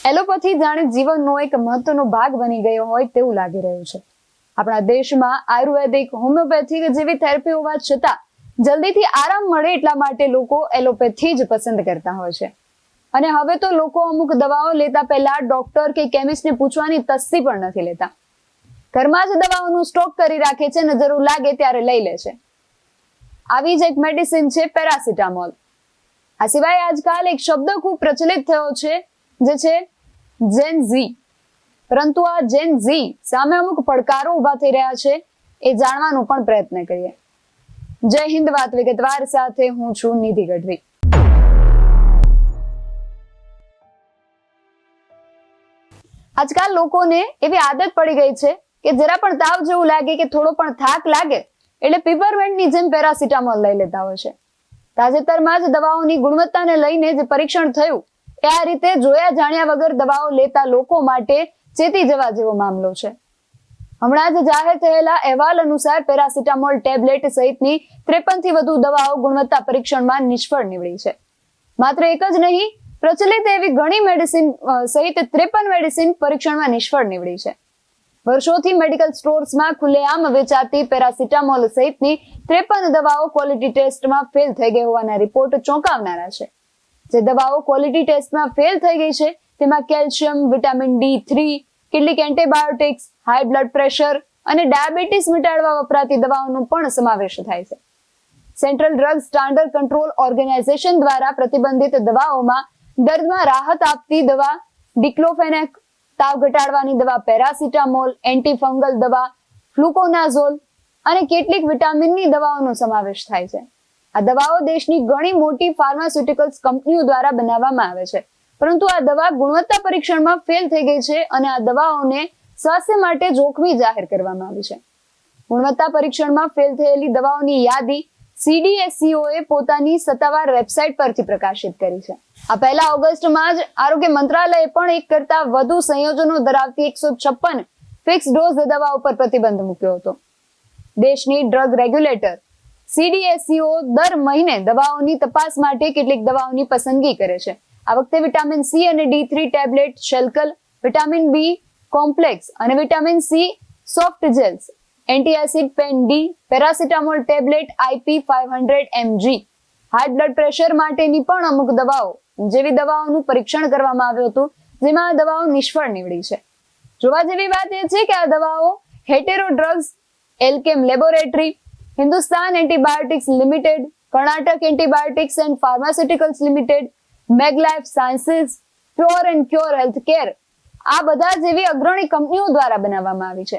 Allopathy જાણે જીવનનો એક મહત્વનો ભાગ બની ગયો હોય તેવું લાગી રહ્યું છે. આપણા દેશમાં આયુર્વેદિક, હોમિયોપેથિક જેવી થેરપી હોવા છતાં જલ્દીથી આરામ મળે એટલા માટે લોકો એલોપેથી જ પસંદ કરતા હોય છે. અને હવે તો લોકો અમુક દવાઓ લેતા પહેલા ડોક્ટર કે કેમિસ્ટને પૂછવાની તસ્દી પણ નથી લેતા. ઘરમાં જ દવાઓનો સ્ટોક કરી રાખે છે અને જરૂર લાગે ત્યારે લઈ લે છે. આવી જ એક મેડિસિન છે પેરાસિટામોલ. આ સિવાય આજકાલ એક શબ્દ ખૂબ પ્રચલિત થયો છે જે છે જેન ઝી. પરંતુ આ જેન ઝી સામે અમુક પડકારો ઉભા થઈ રહ્યા છે એ જાણવાનો પણ પ્રયત્ન કરીએ. જય હિન્દ, વાત વિગતવાર સાથે હું છું નિધિ ગઢવી. આજકાલ લોકોને એવી આદત પડી ગઈ છે કે જરા પણ તાવ જેવું લાગે કે થોડો પણ થાક લાગે એટલે પીપરમેન્ટની જેમ પેરાસિટામોલ લઈ લેતા હોય છે. તાજેતરમાં જ દવાઓની ગુણવત્તાને લઈને જે પરીક્ષણ થયું એ આ રીતે જોયા જાણ્યા વગર દવાઓ લેતા લોકો માટે ચેતી જવા જેવો મામલો છે. હમણાં જ જાહેર થયેલા અહેવાલ અનુસાર પેરાસિટામોલ ટેબ્લેટ સહિતની 53 થી વધુ દવાઓ ગુણવત્તા પરીક્ષણમાં નિષ્ફળ નીવડી છે. માત્ર એક જ નહીં, પ્રચલિત એવી ઘણી મેડિસિન સહિત 53 મેડિસિન પરીક્ષણમાં નિષ્ફળ નીવડી છે. વર્ષોથી મેડિકલ સ્ટોર્સમાં ખુલ્લેઆમ વેચાતી પેરાસિટામોલ સહિતની 53 દવાઓ ક્વોલિટી ટેસ્ટમાં ફેલ થઈ ગઈ હોવાના રિપોર્ટ ચોંકાવનારા છે. જે દવાઓ ક્વોલિટી ટેસ્ટમાં ફેલ થઈ ગઈ છે તેમાં કેલ્શિયમ, વિટામિન D3, કેટલીક એન્ટીબાયોટિક્સ, હાઈ બ્લડ પ્રેશર અને ડાયાબિટીસ મટાડવા વપરાતી દવાઓનો પણ સમાવેશ થાય છે. Central drug standard control organisation દ્વારા પ્રતિબંધિત દવાઓમાં દર્દમાં રાહત આપતી દવા ડિક્લોફેનેક, તાવ ઘટાડવાની દવા પેરાસિટામોલ, એન્ટીફંગલ દવા ફ્લુકોનાઝોલ અને કેટલીક વિટામિનની દવાઓનો સમાવેશ થાય છે. આ દવાઓ દેશની ઘણી મોટી ફાર્માસ્યુટિકલ્સ કંપનીઓ દ્વારા બનાવવામાં આવે છે. પરંતુ આ દવા ગુણવત્તા પરીક્ષણમાં ફેલ થઈ ગઈ છે અને આ દવાઓને સ્વાસ્થ્ય માટે જોખમી જાહેર કરવામાં આવી છે. ગુણવત્તા પરીક્ષણમાં ફેલ થયેલી દવાઓની યાદી CDSCOએ પોતાની સત્તાવાર વેબસાઇટ પરથી પ્રકાશિત કરી છે. આ પહેલા ઓગસ્ટમાં જ આરોગ્ય મંત્રાલયે પણ એક કરતા વધુ સંયોજનો ધરાવતી 156 ફિક્સ ડોઝ દવાઓ પર પ્રતિબંધ મૂક્યો હતો. દેશની ડ્રગ રેગ્યુલેટર CDSCO દર મહિને દવાઓની તપાસ માટે કેટલીક દવાઓની પસંદગી કરે છે. આ વખતે વિટામિન C અને D3 tablet Shelcal, vitamin B complex અને vitamin C soft gels, antacid Pan D, paracetamol tablet IP 500 mg, high blood pressure માટેની પણ અમુક દવાઓ જેવી દવાઓનું પરીક્ષણ કરવામાં આવ્યું હતું, જેમાં આ દવાઓ નિષ્ફળ નીવડી છે. જોવા જેવી વાત એ છે કે આ દવાઓ Hetero drugs, Alkem laboratory, Hindustan antibiotics limited, Karnataka antibiotics and pharmaceuticals limited, Meglife sciences, pure and cure healthcare આ બધા જેવી અગ્રણી કંપનીઓ દ્વારા બનાવવામાં આવી છે.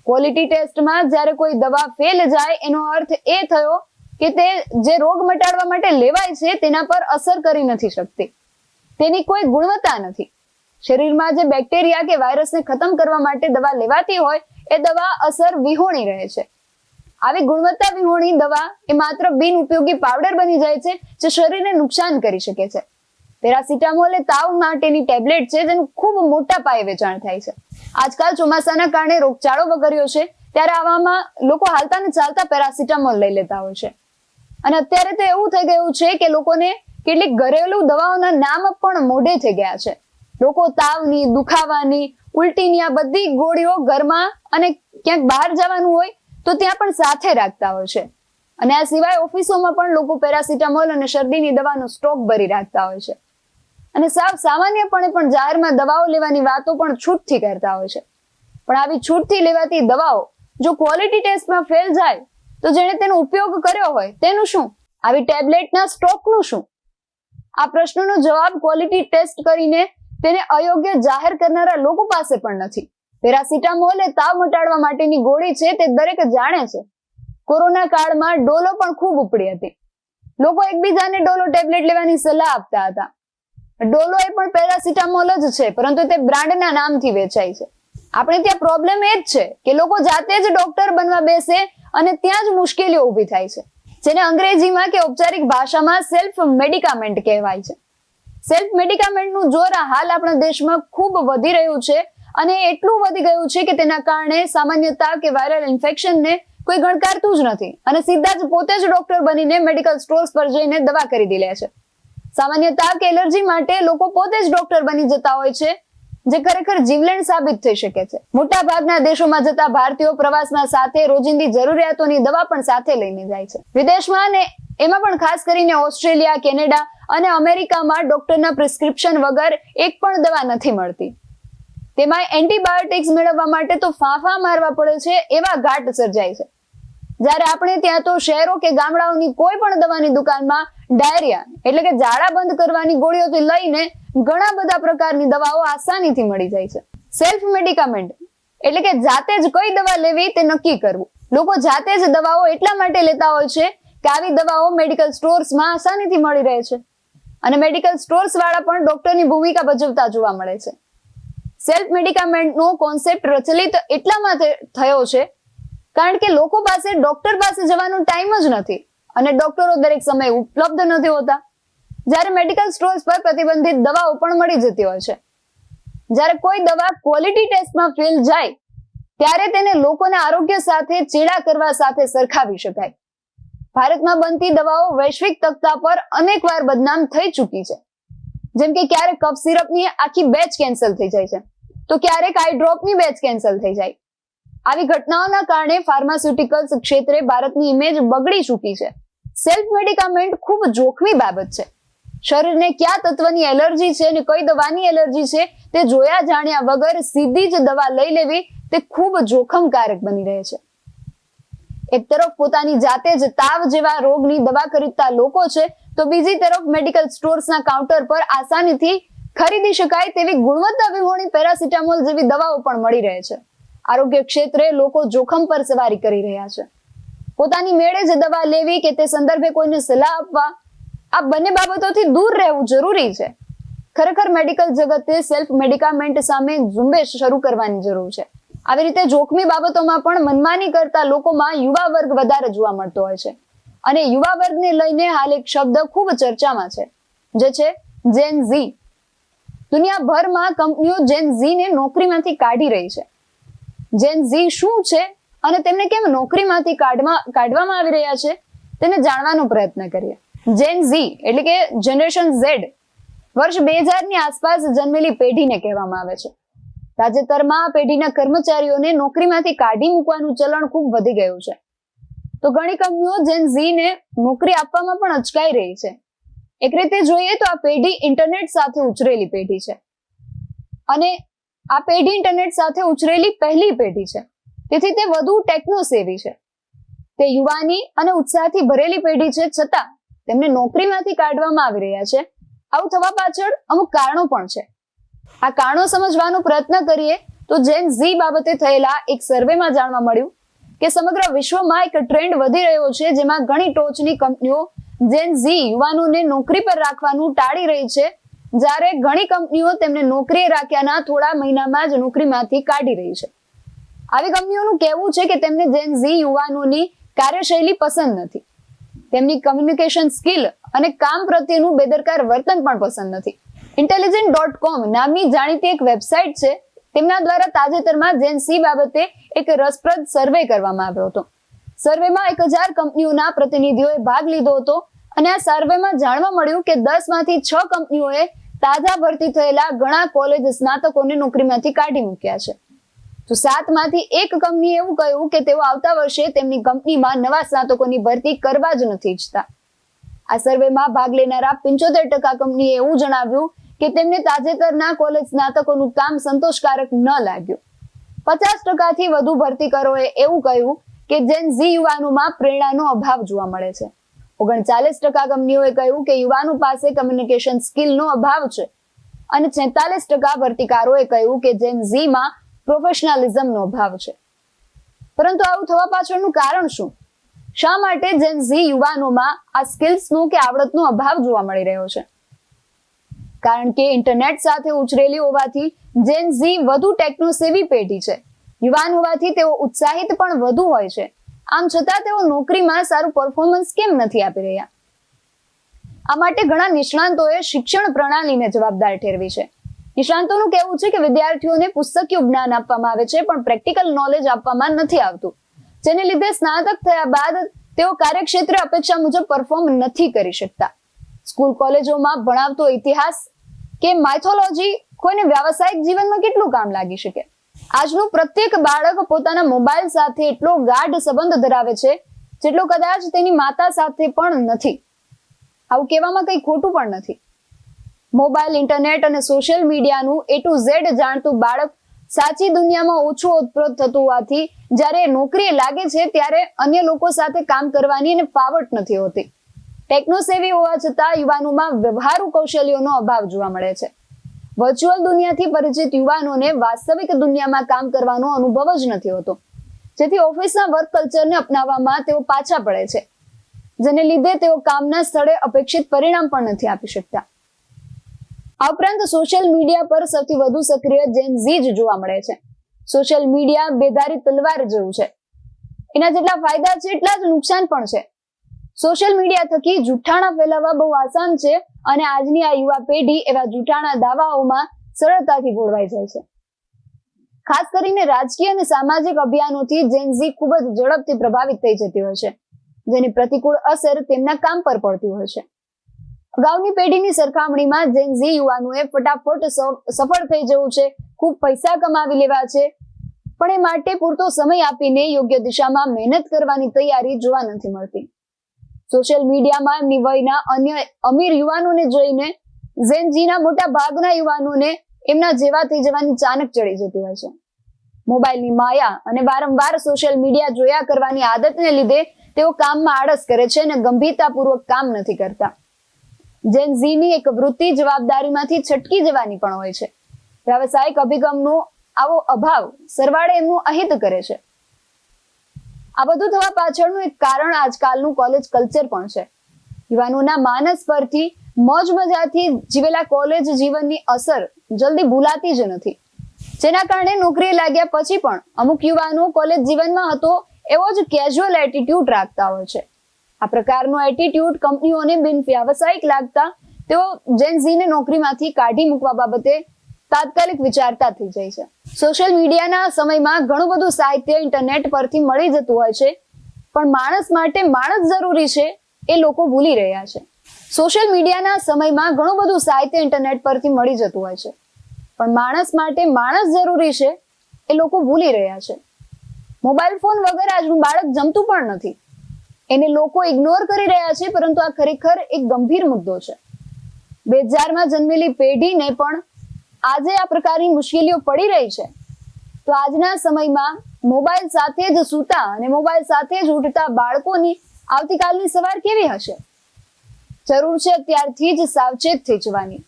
ક્વોલિટી ટેસ્ટમાં જ્યારે કોઈ દવા ફેલ જાય એનો અર્થ એ થયો કે તે જે રોગ મટાડવા માટે લેવાય છે તેના પર અસર કરી નથી શકતી. તેની કોઈ ગુણવત્તા નથી. શરીરમાં જે બેક્ટેરિયા કે વાયરસને ખતમ કરવા માટે દવા લેવાતી હોય એ દવા અસર વિહોણી રહે છે. આવી ગુણવત્તા વિહોણી દવા એ માત્ર બિનઉપયોગી પાવડર બની જાય છે જે શરીરને નુકસાન કરી શકે છે. પેરાસિટામોલ એ તાવ માટેની ટેબ્લેટ છે જેનું ખૂબ મોટા પાયે વેચાણ થાય છે. આજકાલ ચોમાસાના કારણે રોગચાળો વકર્યો છે ત્યારે આવામાં લોકો હાલતા ને ચાલતા પેરાસિટામોલ લઈ લેતા હોય છે. અને અત્યારે તો એવું થઈ ગયું છે કે લોકોને કેટલીક ઘરેલું દવાઓના નામ પણ મોઢે થઈ ગયા છે. લોકો તાવની, દુખાવાની, ઉલટીની આ બધી ગોળીઓ ઘરમાં અને ક્યાંક બહાર જવાનું હોય તો ત્યાં પણ સાથે રાખતા હોય છે. અને આ સિવાય ઓફિસોમાં પણ લોકો પેરાસિટામોલ અને શરદીની દવાનો સ્ટોક ભરી રાખતા હોય છે. અને સાવ સામાન્યપણે પણ જાહેરમાં દવાઓ લેવાની વાતો પણ છૂટથી કરતા હોય છે. પણ આવી છૂટથી લેવાતી દવાઓ જો ક્વોલિટી ટેસ્ટમાં ફેલ જાય તો જેણે તેનો ઉપયોગ કર્યો હોય તેનું શું? આવી ટેબ્લેટના સ્ટોકનું શું? આ પ્રશ્નનો જવાબ ક્વોલિટી ટેસ્ટ કરીને તેને અયોગ્ય જાહેર કરનારા લોકો પાસે પણ નથી. પેરાસિટામોલ એ તાવ મટાડવા માટેની ગોળી છે તે દરેક જાણે છે. કોરોના કાળમાં ડોલો પણ ખૂબ ઉપડી હતી. લોકો એકબીજાને ડોલો ટેબ્લેટ લેવાની સલાહ આપતા હતા. ડોલો એ પણ પેરાસિટામોલ જ છે પરંતુ તે બ્રાન્ડના નામથી વેચાય છે. આપણે ત્યાં પ્રોબ્લેમ એ જ છે કે લોકો જાતે જ ડોક્ટર બનવા બેસે અને ત્યાં જ મુશ્કેલીઓ ઊભી થાય છે, જેને અંગ્રેજીમાં કે ઔપચારિક ભાષામાં સેલ્ફ મેડિકામેન્ટ કહેવાય છે. સેલ્ફ મેડિકામેન્ટનું જોર હાલ આપણા દેશમાં ખૂબ વધી રહ્યું છે અને એટલું વધી ગયું છે કે તેના કારણે સામાન્ય તાવ કે વાયરલ ઇન્ફેક્શનને કોઈ ગણકારતું જ નથી અને સીધા જ પોતે જ ડોક્ટર બનીને મેડિકલ સ્ટોર્સ પર જઈને દવા ખરીદી લે છે. સામાન્ય તાવ કે એલર્જી માટે લોકો પોતે જ ડોક્ટર બની જતા હોય છે, જે ખરેખર જીવલેણ સાબિત થઈ શકે છે. મોટા ભાગના દેશોમાં જતા ભારતીયો પ્રવાસના સાથે રોજિંદી જરૂરિયાતોની દવા પણ સાથે લઈને જાય છે. વિદેશમાં અને એમાં પણ ખાસ કરીને ઓસ્ટ્રેલિયા, કેનેડા અને અમેરિકામાં ડોક્ટરના પ્રિસ્ક્રિપ્શન વગર એક પણ દવા નથી મળતી. તેમાં એન્ટીબાયોટિક્સ મેળવવા માટે તો ફાંફા મારવા પડે છે, એવા ઘાટ સર્જાય છે. જ્યારે આપણે ત્યાં તો શહેરો કે ગામડાઓની કોઈ પણ દવાની દુકાનમાં ડાયરિયા એટલે કે ઝાડા બંધ કરવાની ગોળીઓથી લઈને ઘણા બધા પ્રકારની દવાઓ આસાનીથી મળી જાય છે. સેલ્ફ મેડિકામેન્ટ એટલે કે જાતે જ કઈ દવા લેવી તે નક્કી કરવું. લોકો જાતે જ દવાઓ એટલા માટે લેતા હોય છે કે આવી દવાઓ મેડિકલ સ્ટોર્સમાં આસાનીથી મળી રહે છે અને મેડિકલ સ્ટોર્સ વાળા પણ ડોક્ટરની ભૂમિકા ભજવતા જોવા મળે છે. સેલ્ફ મેડિકામેન્ટનો કોન્સેપ્ટ પ્રચલિત એટલામાં થયો છે કારણ કે લોકો પાસે ડોક્ટર પાસે જવાનો ટાઈમ જ નથી અને ડોક્ટરો દરેક સમયે ઉપલબ્ધ નથી હોતા. જ્યારે મેડિકલ સ્ટોર્સ પર પ્રતિબંધિત દવાઓ પણ મળી જતી હોય છે. જ્યારે કોઈ દવા ક્વોલિટી ટેસ્ટમાં ફેલ જાય ત્યારે તેને લોકોના આરોગ્ય સાથે ચેડા કરવા સાથે સરખાવી શકાય. ભારતમાં બનતી દવાઓ વૈશ્વિક તખ્તા પર અનેકવાર બદનામ થઈ ચૂકી છે. જેમ કે ક્યારેક કફ સિરપની આખી બેચ કેન્સલ થઈ જાય છે, તો ક્યારેક આઈ ડ્રોપની બેચ કેન્સલ થઈ જાય. આવી ઘટનાઓના કારણે ફાર્માસ્યુટિકલ્સ ક્ષેત્રે ભારતની ઇમેજ બગડી ચૂકી છે. સેલ્ફ મેડિકામેન્ટ ખૂબ જોખમી બાબત છે. શરીરને કયા તત્વની એલર્જી છે અને કઈ દવાની એલર્જી છે તે જોયા જાણ્યા વગર સીધી જ દવા લઈ લેવી તે ખૂબ જોખમકારક બની રહે છે. એક તરફ પોતાની જાતે જ તાવ જેવા રોગની દવા ખરીદતા લોકો છે, તો બીજી તરફ મેડિકલ સ્ટોર્સના કાઉન્ટર પર આસાનીથી ખરીદી શકાય તેવી ગુણવત્તા વિહોણી પેરાસિટામોલ જેવી દવાઓ પણ મળી રહે છે. આરોગ્ય ક્ષેત્રે લોકો જોખમ પર સવારી કરી રહ્યા છે. પોતાની મેળે જ દવા લેવી કે તે સંદર્ભે કોઈને સલાહ આપવા, આ બંને બાબતોથી દૂર રહેવું જરૂરી છે. ખરેખર મેડિકલ જગતે સેલ્ફ મેડિકામેન્ટ સામે ઝુંબેશ શરૂ કરવાની જરૂર છે. આવી રીતે જોખમી બાબતોમાં પણ મનમાની કરતા લોકોમાં યુવા વર્ગ વધારે જોવા મળતો હોય છે અને યુવા વર્ગને લઈને હાલ એક શબ્દ ખૂબ ચર્ચામાં છે, જે છે જેન ઝી. દુનિયાભરમાં કંપનીઓ જેન ઝીને નોકરીમાંથી કાઢી રહી છે. જેન ઝી શું છે અને તેમને કેમ નોકરીમાંથી કાઢવામાં આવી રહ્યા છે તેને જાણવાનો પ્રયત્ન કરીએ. જેન ઝી એટલે કે જનરેશન ઝેડ વર્ષ 2000 ની આસપાસ જન્મેલી પેઢીને કહેવામાં આવે છે. તાજેતરમાં આ પેઢીના કર્મચારીઓને નોકરીમાંથી કાઢી મૂકવાનું ચલણ ખૂબ વધી ગયું છે. તો ઘણી કંપનીઓ જેન ઝીને નોકરી આપવામાં પણ અચકાઈ રહી છે. એક રીતે જોઈએ તો આ પેઢી ઇન્ટરનેટ સાથે ઉછરેલી પેઢી છે અને આ પેઢી ઇન્ટરનેટ સાથે ઉછરેલી પહેલી પેઢી છે, તેથી તે વધુ ટેકનો સેવી છે. તે યુવાની અને ઉત્સાહથી ભરેલી પેઢી છે, છતાં તેમને નોકરીમાંથી કાઢવામાં આવી રહ્યા છે. આવું થવા પાછળ અમુક કારણો પણ છે. આ કારણો સમજવાનો પ્રયત્ન કરીએ તો જેન ઝી બાબતે થયેલા એક સર્વેમાં જાણવા મળ્યું કે સમગ્ર વિશ્વમાં એક ટ્રેન્ડ વધી રહ્યો છે, જેમાં ઘણી ટોચની કંપનીઓ જેન ઝી યુવાનોને નોકરી પર રાખવાનું ટાળી રહી છે, જ્યારે ઘણી કંપનીઓ તેમને નોકરીએ રાખ્યાના થોડા મહિનામાં જ નોકરીમાંથી કાઢી રહી છે. આવી કંપનીઓનું કહેવું છે કે તેમને જેન ઝી યુવાનોની કાર્યશૈલી પસંદ નથી, તેમની કમ્યુનિકેશન સ્કિલ અને કામ પ્રત્યેનું બેદરકાર વર્તન પણ પસંદ નથી. Intelligent.com નામની જાણીતી એક વેબસાઇટ છે, તેમના દ્વારા તાજેતરમાં જેન ઝી બાબતે એક રસપ્રદ સર્વે કરવામાં આવ્યો હતો. સર્વેમાં 1000 કંપનીઓના પ્રતિનિધિઓએ ભાગ લીધો હતો અને આ સર્વેમાં જાણવા મળ્યું કે 10 માંથી 6 કંપનીઓએ તાજા ભરતી થયેલા ઘણા કોલેજ સ્નાતકોને નોકરીમાંથી કાઢી મૂક્યા છે. તો 7 માંથી 1 કંપનીએ એવું કહ્યું કે તેઓ આવતા વર્ષે તેમની કંપનીમાં નવા સ્નાતકોની ભરતી કરવા જ નથી ઈચ્છતા. આ સર્વેમાં ભાગ લેનારા 75% કંપનીએ એવું જણાવ્યું કે તેમને તાજેતરના કોલેજ સ્નાતકોનું કામ સંતોષકારક ન લાગ્યું. 50% થી વધુ ભરતીકરોએ એવું કહ્યું કે જેન ઝી યુવાનોમાં પ્રેરણાનો અભાવ જોવા મળે છે. 39% કંપનીઓએ કહ્યું કે યુવાનો પાસે કમ્યુનિકેશન સ્કિલનો અભાવ છે અને 46% ભરતીકારોએ કહ્યું કે જેન ઝીમાં પ્રોફેશનલિઝમનો અભાવ છે. પરંતુ આવું થવા પાછળનું કારણ શું? શા માટે જેન ઝી યુવાનોમાં આ સ્કિલ્સનો કે આવડતનો અભાવ જોવા મળી રહ્યો છે? કારણ કે ઇન્ટરનેટ સાથે ઉછરેલી હોવાથી જેન ઝી વધુ ટેકનોસેવી પેઢી છે. યુવાન હોવાથી તેઓ ઉત્સાહિત પણ વધુ હોય છે. આમ છતાં તેઓ નોકરીમાં સારું પરફોર્મન્સ કેમ નથી આપી રહ્યા? આ માટે ઘણા નિષ્ણાંતોએ શિક્ષણ પ્રણાલીને જવાબદાર ઠેરવી છે. નિષ્ણાંતોનું કહેવું છે કે વિદ્યાર્થીઓને પુસ્તકીય જ્ઞાન આપવામાં આવે છે, પણ પ્રેક્ટિકલ નોલેજ આપવામાં નથી આવતું, જેને લીધે સ્નાતક થયા બાદ તેઓ કાર્યક્ષેત્રે અપેક્ષા મુજબ પરફોર્મ નથી કરી શકતા. સ્કૂલ કોલેજોમાં ભણાવતો ઇતિહાસ કે માઇથોલોજી કોઈને વ્યાવસાયિક જીવનમાં કેટલું કામ લાગી શકે? આજનું પ્રત્યેક બાળક પોતાના મોબાઈલ સાથે એટલો ગાઢ સંબંધ ધરાવે છે જેટલો કદાચ તેની માતા સાથે પણ નથી. આવું કહેવામાં કંઈ ખોટું પણ નથી. મોબાઈલ, ઇન્ટરનેટ અને સોશિયલ મીડિયાનું A to Z જાણતું બાળક સાચી દુનિયામાં ઓછું ઓતપ્રોત થતું હોવાથી જ્યારે નોકરીએ લાગે છે ત્યારે અન્ય લોકો સાથે કામ કરવાની એને ફાવટ નથી હોતી. ટેકનોસેવી હોવા છતાં યુવાનોમાં વ્યવહારુ કૌશલ્યોનો અભાવ જોવા મળે છે. વર્ચ્યુઅલ દુનિયાથી પરિચિત યુવાનોને વાસ્તવિક દુનિયામાં કામ કરવાનો અનુભવ જ નથી હોતો, જેથી ઓફિસના વર્ક કલ્ચરને અપનાવવામાં તેઓ પાછા પડે છે, જેને લીધે તેઓ કામના સ્થળે અપેક્ષિત પરિણામ પણ નથી આપી શકતા. આ ઉપરાંત સોશિયલ મીડિયા પર સૌથી વધુ સક્રિય જેન ઝી જ જોવા મળે છે. સોશિયલ મીડિયા બેધારી તલવાર જેવું છે. એના જેટલા ફાયદા છે એટલા જ નુકસાન પણ છે. સોશિયલ મીડિયા થકી જૂઠાણા ફેલાવવા બહુ આસાન છે અને આજની આ યુવા પેઢી એવા જૂઠાણા દાવાઓમાં સરળતાથી ભોળવાઈ જાય છે. ખાસ કરીને રાજકીય અને સામાજિક અભિયાનોથી જેન ઝી ખૂબ જ ઝડપથી પ્રભાવિત થઈ જતી હોય છે, જેની પ્રતિકૂળ અસર તેમના કામ પર પડતી હોય છે. અગાઉની પેઢીની સરખામણીમાં જેન ઝી યુવાનોએ ફટાફટ સફળ થઈ જવું છે, ખૂબ પૈસા કમાવી લેવા છે, પણ એ માટે પૂરતો સમય આપીને યોગ્ય દિશામાં મહેનત કરવાની તૈયારી જોવા નથી મળતી. સોશિયલ મીડિયામાં એમની વયના અન્ય અમીર યુવાનોને જોઈને જેન ઝીના મોટા ભાગના યુવાનોને એમના જેવા થઈ જવાની ચાનક ચડી જતી હોય છે. મોબાઈલની માયા અને વારંવાર સોશિયલ મીડિયા જોયા કરવાની આદતને લીધે તેઓ કામમાં આળસ કરે છે અને ગંભીરતાપૂર્વક કામ નથી કરતા. જેન ઝીની એક વૃત્તિ જવાબદારીમાંથી છટકી જવાની પણ હોય છે. વ્યાવસાયિક અભિગમનો આવો અભાવ સરવાળે એમનું અહિત કરે છે. આ બધું થવા પાછળનું એક કારણ આજકાલનું કોલેજ કલ્ચર પણ છે. યુવાનોના માનસ પરથી મોજ મજાથી જીવેલા કોલેજ જીવનની અસર જલ્દી ભૂલાતી જ નથી, જેના કારણે નોકરીએ લાગ્યા પછી પણ અમુક યુવાનો કોલેજ જીવનમાં હતો એવો જ કેઝ્યુઅલ એટીટ્યુડ રાખતા હોય છે. આ પ્રકારનો એટીટ્યુડ કંપનીઓને બિન વ્યાવસાયિક લાગતા તેઓ જેન ઝીને નોકરીમાંથી કાઢી મૂકવા બાબતે તાત્કાલિક વિચારતા થઈ જાય છે. સોશિયલ મીડિયાના સમયમાં ઘણું બધું સાહિત્ય ઇન્ટરનેટ પરથી મળી જતું હોય છે, પણ માણસ માટે માણસ જરૂરી છે એ લોકો ભૂલી રહ્યા છે. સોશિયલ મીડિયાના સમયમાં ઘણું બધું સાહિત્ય ઇન્ટરનેટ પરથી મળી જતું હોય છે, પણ માણસ માટે માણસ જરૂરી છે એ લોકો ભૂલી રહ્યા છે. મોબાઈલ ફોન વગર આજનું બાળક જમતું પણ નથી. એને લોકો ઇગ્નોર કરી રહ્યા છે, પરંતુ આ ખરેખર એક ગંભીર મુદ્દો છે. 2000માં જન્મેલી પેઢીને પણ આજે આ પ્રકારની મુશ્કેલીઓ પડી રહી છે, તો આજના સમયમાં મોબાઈલ સાથે જ સૂતા અને મોબાઈલ સાથે જ ઉઠતા બાળકોની આવતીકાલની સવાર કેવી હશે? જરૂર છે અત્યારથી જ સાવચેત થઈ જવાની.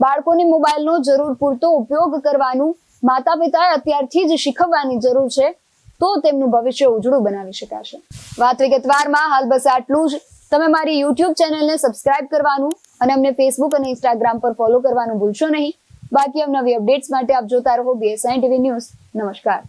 બાળકોને મોબાઈલનો જરૂર પૂરતો ઉપયોગ કરવાનું માતા પિતાએ અત્યારથી જ શીખવવાની જરૂર છે, તો તેમનું ભવિષ્ય ઉજળું બનાવી શકાશે. વાત વિગતવારમાં હાલ બસ આટલું જ. તમે મારી YouTube ચેનલને સબસ્ક્રાઇબ કરવાનું અને અમને Facebook અને Instagram પર ફોલો કરવાનું ભૂલશો નહીં. બાકી અવનવી અપડેટ્સ માટે આપ જોતા રહો BSI TV ન્યૂઝ. નમસ્કાર.